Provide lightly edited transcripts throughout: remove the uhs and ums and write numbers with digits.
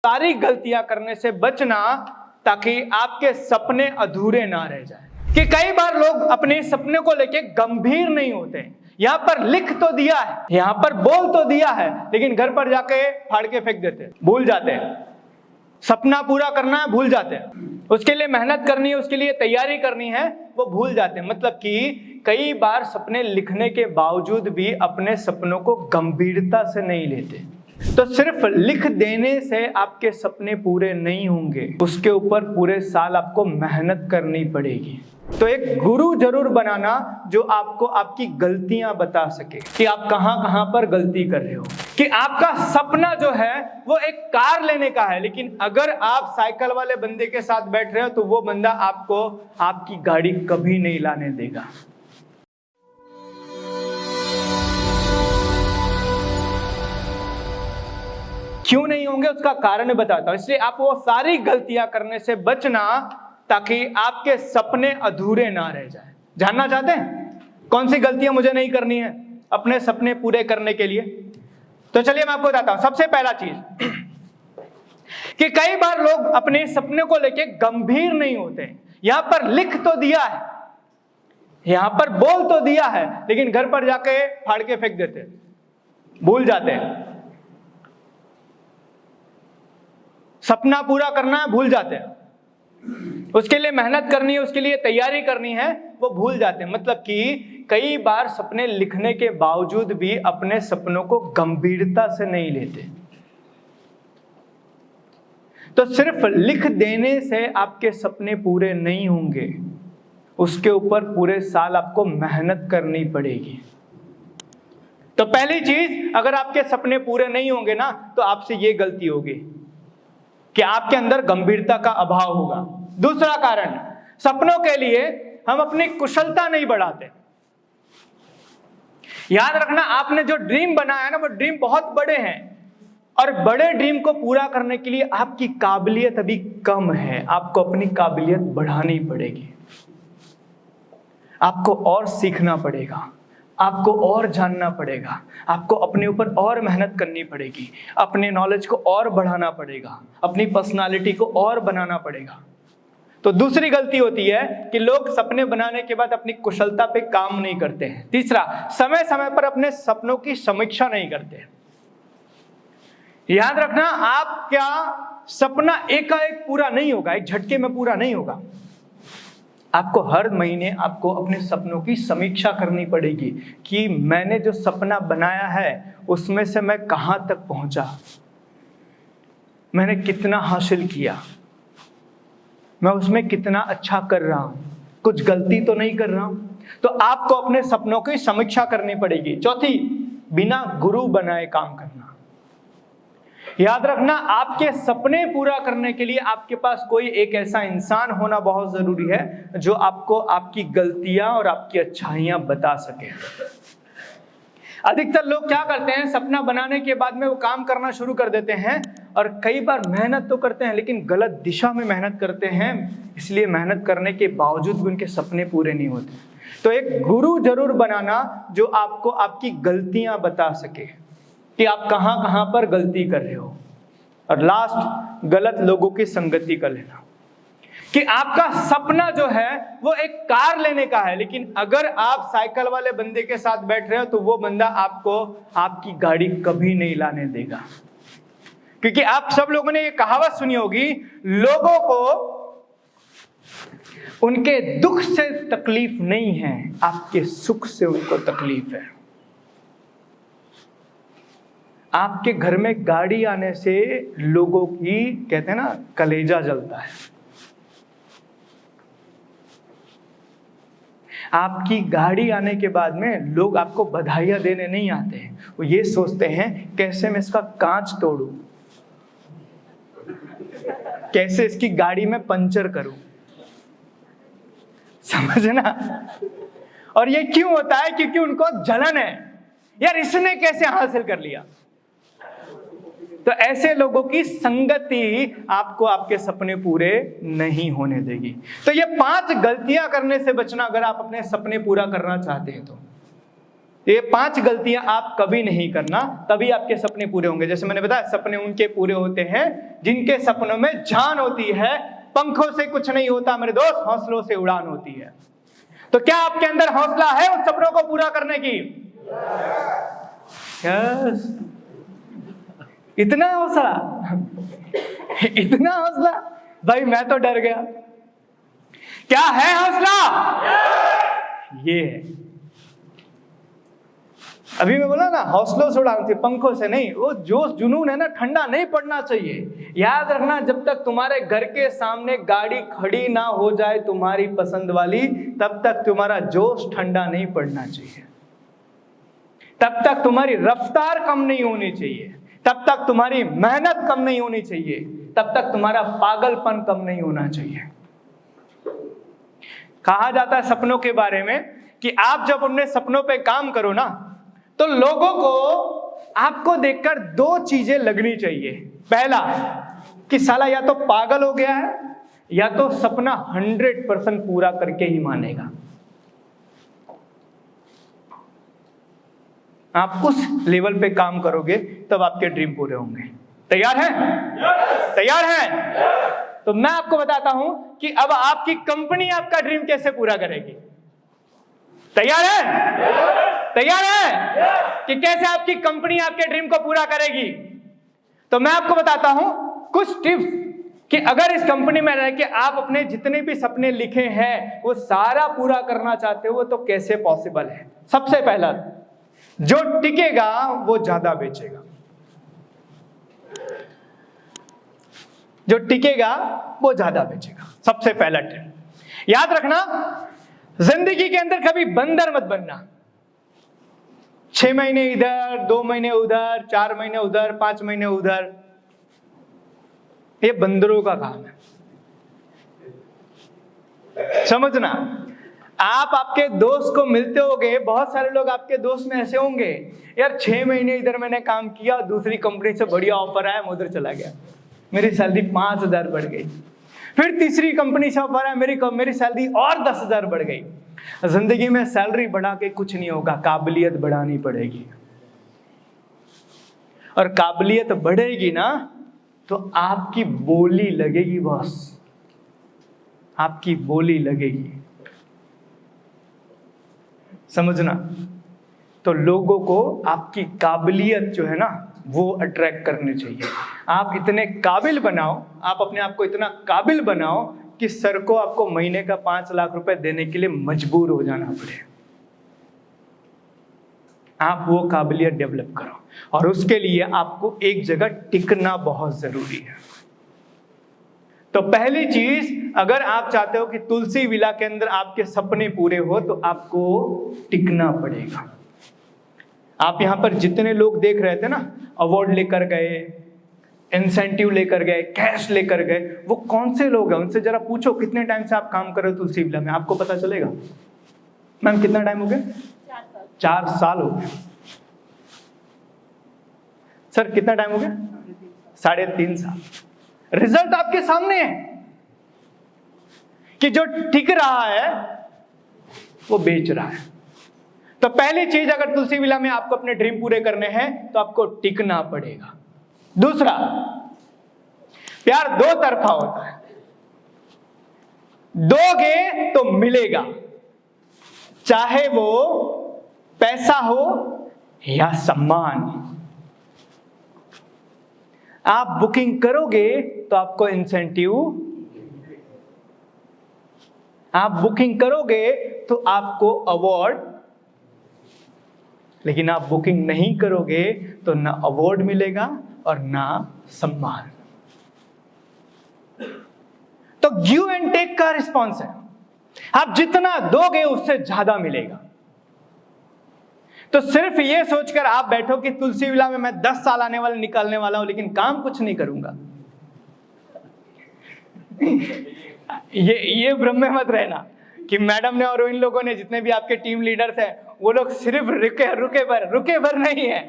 सारी गलतियां करने से बचना ताकि आपके सपने अधूरे ना रह जाए। कि कई बार लोग अपने सपने को लेके गंभीर नहीं होते। यहाँ पर लिख तो दिया है, यहाँ पर बोल तो दिया है, लेकिन घर पर जाके फाड़ के फेंक देते हैं, भूल जाते हैं। सपना पूरा करना है, भूल जाते हैं। उसके लिए मेहनत करनी है, उसके लिए तैयारी करनी है, वो भूल जाते हैं। मतलब कि कई बार सपने लिखने के बावजूद भी अपने सपनों को गंभीरता से नहीं लेते। तो सिर्फ लिख देने से आपके सपने पूरे नहीं होंगे, उसके ऊपर पूरे साल आपको मेहनत करनी पड़ेगी। तो एक गुरु जरूर बनाना जो आपको आपकी गलतियां बता सके कि आप कहां कहां पर गलती कर रहे हो। कि आपका सपना जो है वो एक कार लेने का है, लेकिन अगर आप साइकिल वाले बंदे के साथ बैठ रहे हो तो वो बंदा आपको आपकी गाड़ी कभी नहीं लाने देगा। क्यों नहीं होंगे उसका कारण बताता हूं। इसलिए आप वो सारी गलतियां करने से बचना ताकि आपके सपने अधूरे ना रह जाए। जानना चाहते हैं कौन सी गलतियां मुझे नहीं करनी है अपने सपने पूरे करने के लिए? तो चलिए मैं आपको बताता हूं। सबसे पहला चीज कि कई बार लोग अपने सपने को लेके गंभीर नहीं होते। यहां पर लिख तो दिया है, यहां पर बोल तो दिया है, लेकिन घर पर जाके फाड़ के फेंक देते हैं, भूल जाते हैं। सपना पूरा करना है, भूल जाते हैं। उसके लिए मेहनत करनी है, उसके लिए तैयारी करनी है, वो भूल जाते हैं। मतलब कि कई बार सपने लिखने के बावजूद भी अपने सपनों को गंभीरता से नहीं लेते। तो सिर्फ लिख देने से आपके सपने पूरे नहीं होंगे, उसके ऊपर पूरे साल आपको मेहनत करनी पड़ेगी। तो पहली चीज, अगर आपके सपने पूरे नहीं होंगे ना, तो आपसे ये गलती होगी कि आपके अंदर गंभीरता का अभाव होगा। दूसरा कारण, सपनों के लिए हम अपनी कुशलता नहीं बढ़ाते। याद रखना, आपने जो ड्रीम बनाया है ना, वो ड्रीम बहुत बड़े हैं, और बड़े ड्रीम को पूरा करने के लिए आपकी काबिलियत अभी कम है। आपको अपनी काबिलियत बढ़ानी पड़ेगी, आपको और सीखना पड़ेगा, आपको और जानना पड़ेगा, आपको अपने ऊपर और मेहनत करनी पड़ेगी, अपने नॉलेज को और बढ़ाना पड़ेगा, अपनी पर्सनालिटी को और बनाना पड़ेगा। तो दूसरी गलती होती है कि लोग सपने बनाने के बाद अपनी कुशलता पे काम नहीं करते हैं। तीसरा, समय समय पर अपने सपनों की समीक्षा नहीं करते। याद रखना, आपका सपना एकाएक पूरा नहीं होगा, एक झटके में पूरा नहीं होगा। आपको हर महीने आपको अपने सपनों की समीक्षा करनी पड़ेगी कि मैंने जो सपना बनाया है उसमें से मैं कहां तक पहुंचा, मैंने कितना हासिल किया, मैं उसमें कितना अच्छा कर रहा हूं, कुछ गलती तो नहीं कर रहा हूं। तो आपको अपने सपनों की समीक्षा करनी पड़ेगी। चौथी, बिना गुरु बनाए काम करना। याद रखना, आपके सपने पूरा करने के लिए आपके पास कोई एक ऐसा इंसान होना बहुत जरूरी है जो आपको आपकी गलतियां और आपकी अच्छाइयां बता सके। अधिकतर लोग क्या करते हैं, सपना बनाने के बाद में वो काम करना शुरू कर देते हैं, और कई बार मेहनत तो करते हैं लेकिन गलत दिशा में मेहनत करते हैं, इसलिए मेहनत करने के बावजूद भी उनके सपने पूरे नहीं होते। तो एक गुरु जरूर बनाना जो आपको आपकी गलतियां बता सके कि आप कहां कहां पर गलती कर रहे हो। और लास्ट, गलत लोगों की संगति कर लेना। कि आपका सपना जो है वो एक कार लेने का है, लेकिन अगर आप साइकिल वाले बंदे के साथ बैठ रहे हो तो वो बंदा आपको आपकी गाड़ी कभी नहीं लाने देगा। क्योंकि आप सब लोगों ने ये कहावत सुनी होगी, लोगों को उनके दुख से तकलीफ नहीं है, आपके सुख से उनको तकलीफ है। आपके घर में गाड़ी आने से लोगों की, कहते हैं ना, कलेजा जलता है। आपकी गाड़ी आने के बाद में लोग आपको बधाइयां देने नहीं आते हैं, वो ये सोचते हैं कैसे मैं इसका कांच तोड़ूं, कैसे इसकी गाड़ी में पंचर करूं। समझना? और ये क्यों होता है? क्योंकि उनको जलन है, यार इसने कैसे हासिल कर लिया। तो ऐसे लोगों की संगति आपको आपके सपने पूरे नहीं होने देगी। तो ये 5 गलतियां करने से बचना अगर आप अपने सपने पूरा करना चाहते हैं तो। ये 5 गलतियां आप कभी नहीं करना, तभी आपके सपने पूरे होंगे। जैसे मैंने बताया, सपने उनके पूरे होते हैं जिनके सपनों में जान होती है। पंखों से कुछ नहीं होता मेरे दोस्त, हौसलों से उड़ान होती है। तो क्या आपके अंदर हौसला है उन सपनों को पूरा करने की? यस। इतना हौसला, इतना हौसला, भाई मैं तो डर गया। क्या है हौसला? ये है। अभी मैं बोला ना, हौसलों से उड़ान थी, पंखों से नहीं। वो जोश जुनून है ना, ठंडा नहीं पड़ना चाहिए। याद रखना, जब तक तुम्हारे घर के सामने गाड़ी खड़ी ना हो जाए तुम्हारी पसंद वाली, तब तक तुम्हारा जोश ठंडा नहीं पड़ना चाहिए। तब तक तुम्हारी रफ्तार कम नहीं होनी चाहिए, तब तक तुम्हारी मेहनत कम नहीं होनी चाहिए, तब तक तुम्हारा पागलपन कम नहीं होना चाहिए। कहा जाता है सपनों के बारे में कि आप जब अपने सपनों पे काम करो ना, तो लोगों को आपको देखकर 2 चीजें लगनी चाहिए। पहला, कि साला या तो पागल हो गया है, या तो सपना 100% पूरा करके ही मानेगा। आप उस लेवल पे काम करोगे तब आपके ड्रीम पूरे होंगे। तैयार हैं? तैयार हैं? तो मैं आपको बताता हूं कि अब आपकी कंपनी आपका ड्रीम कैसे पूरा करेगी। तैयार है? तैयार है कि कैसे आपकी कंपनी आपके ड्रीम को पूरा करेगी? तो मैं आपको बताता हूं कुछ टिप्स कि अगर इस कंपनी में रह के आप अपने जितने भी सपने लिखे हैं वो सारा पूरा करना चाहते हो, तो कैसे पॉसिबल है। सबसे पहला, जो टिकेगा वो ज्यादा बेचेगा। जो टिकेगा वो ज्यादा बेचेगा, सबसे पहला टिप। याद रखना, जिंदगी के अंदर कभी बंदर मत बनना। 6 महीने इधर, 2 महीने उधर, 4 महीने उधर, 5 महीने उधर, ये बंदरों का काम है। समझना, आप आपके दोस्त को मिलते होंगे, बहुत सारे लोग आपके दोस्त में ऐसे होंगे, यार 6 महीने इधर मैंने काम किया, दूसरी कंपनी से बढ़िया ऑफर आया, मैं उधर चला गया, मेरी सैलरी 5,000 बढ़ गई। फिर तीसरी कंपनी से ऑफर आया, मेरी सैलरी और 10,000 बढ़ गई। जिंदगी में सैलरी बढ़ा के कुछ नहीं होगा, काबिलियत बढ़ानी पड़ेगी। और काबिलियत बढ़ेगी ना, तो आपकी बोली लगेगी बॉस, आपकी बोली लगेगी। समझना, तो लोगों को आपकी काबिलियत जो है ना वो अट्रैक्ट करनी चाहिए। आप इतने काबिल बनाओ, आप अपने आप को इतना काबिल बनाओ कि सर को आपको महीने का 5 लाख रुपए देने के लिए मजबूर हो जाना पड़े। आप वो काबिलियत डेवलप करो, और उसके लिए आपको एक जगह टिकना बहुत जरूरी है। तो पहली चीज, अगर आप चाहते हो कि तुलसी विला के अंदर आपके सपने पूरे हो, तो आपको टिकना पड़ेगा। आप यहां पर जितने लोग देख रहे थे ना, अवार्ड लेकर गए, इंसेंटिव लेकर गए, कैश लेकर गए, वो कौन से लोग हैं? उनसे जरा पूछो कितने टाइम से आप काम कर रहे हो तुलसी विला में, आपको पता चलेगा। मैम कितना टाइम हो गया? 4 साल हो गए। सर कितना टाइम हो गया? 3.5 साल। रिजल्ट आपके सामने है कि जो टिक रहा है वो बेच रहा है। तो पहली चीज, अगर तुलसी विला में आपको अपने ड्रीम पूरे करने हैं तो आपको टिकना पड़ेगा। दूसरा, प्यार 2 तरफा होता है, दोगे तो मिलेगा, चाहे वो पैसा हो या सम्मान। आप बुकिंग करोगे तो आपको इंसेंटिव, आप बुकिंग करोगे तो आपको अवार्ड, लेकिन आप बुकिंग नहीं करोगे तो ना अवार्ड मिलेगा और ना सम्मान। तो गिव एंड टेक का रिस्पॉन्स है, आप जितना दोगे उससे ज्यादा मिलेगा। तो सिर्फ ये सोचकर आप बैठो कि तुलसी विला में मैं 10 साल आने वाले निकालने वाला हूं, लेकिन काम कुछ नहीं करूंगा, ये भ्रम में मत रहना कि मैडम ने और इन लोगों ने, जितने भी आपके टीम लीडर्स हैं, वो लोग सिर्फ रुके भर नहीं है,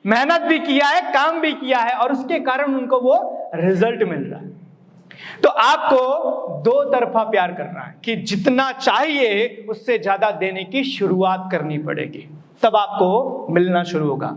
मेहनत भी किया है, काम भी किया है, और उसके कारण उनको वो रिजल्ट मिल रहा है। तो आपको 2 तरफा प्यार करना है कि जितना चाहिए उससे ज्यादा देने की शुरुआत करनी पड़ेगी। तब आपको मिलना शुरू होगा।